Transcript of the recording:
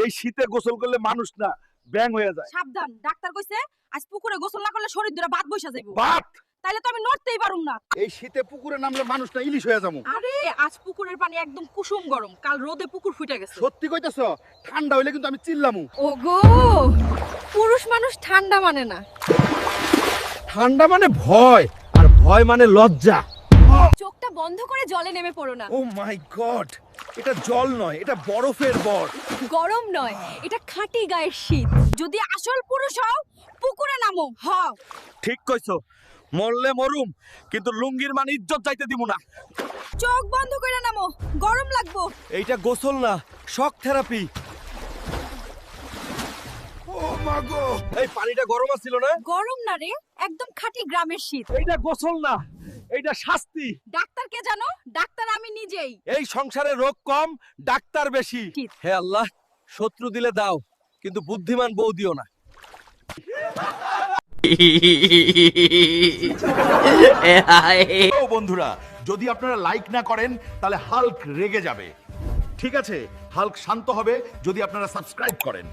এই শীতে গোসল করলে মানুষ না ব্যাং হয়ে যায়। সাবধান, ডাক্তার কইছে আজ পুকুরে গোসল না করলে শরীর ধরে বাত বইসা যাইবো। বাত তাইলে তো আমি নড়তেই পারুম না। এই শীতে পুকুরে নামলে মানুষ না ইলিশ হয়ে যাবো। আরে আজ পুকুরের পানি একদম কুসুম গরম, কাল রোদে পুকুর ফুটে গেছে। সত্যি কইতেছ? ঠান্ডা হইলে কিন্তু আমি চিল্লামু। ওগো, পুরুষ মানুষ ঠান্ডা মানে না। ঠান্ডা মানে ভয়, আর ভয় মানে লজ্জা। চোখটা বন্ধ করে জলে নেমে পড়ো না। ও মাই গড, এটা জল নয়, এটা বরফের বর। গরম নয়, এটা খাঁটি গায়ের শীত। যদি আসল পুরুষ হও পুকুরে নামো। হও। ঠিক কইছো, মরলে মরুম, কিন্তু লুঙ্গির মানে ইজ্জত যাইতে দিব না। চোখ বন্ধ করে নামো, গরম লাগবো। এইটা গোসল না, শক থেরাপি। ও মাগো, এই পানিটা গরম আছিল না? গরম না রে, একদম খাঁটি গ্রামের শীত। এইটা গোসল না, এইটা শাস্তি। ডাক্তার কে জানো? ডাক্তার আমি নিজেই। এই সংসারে রোগ কম, ডাক্তার বেশি। ঠিক। হে আল্লাহ, শত্রু দিলে দাও, কিন্তু বুদ্ধিমান বউ দিও না। ও বন্ধুরা, যদি আপনারা লাইক না করেন তাহলে হাল্ক রেগে যাবে। ঠিক আছে, হাল্ক শান্ত হবে যদি আপনারা সাবস্ক্রাইব করেন।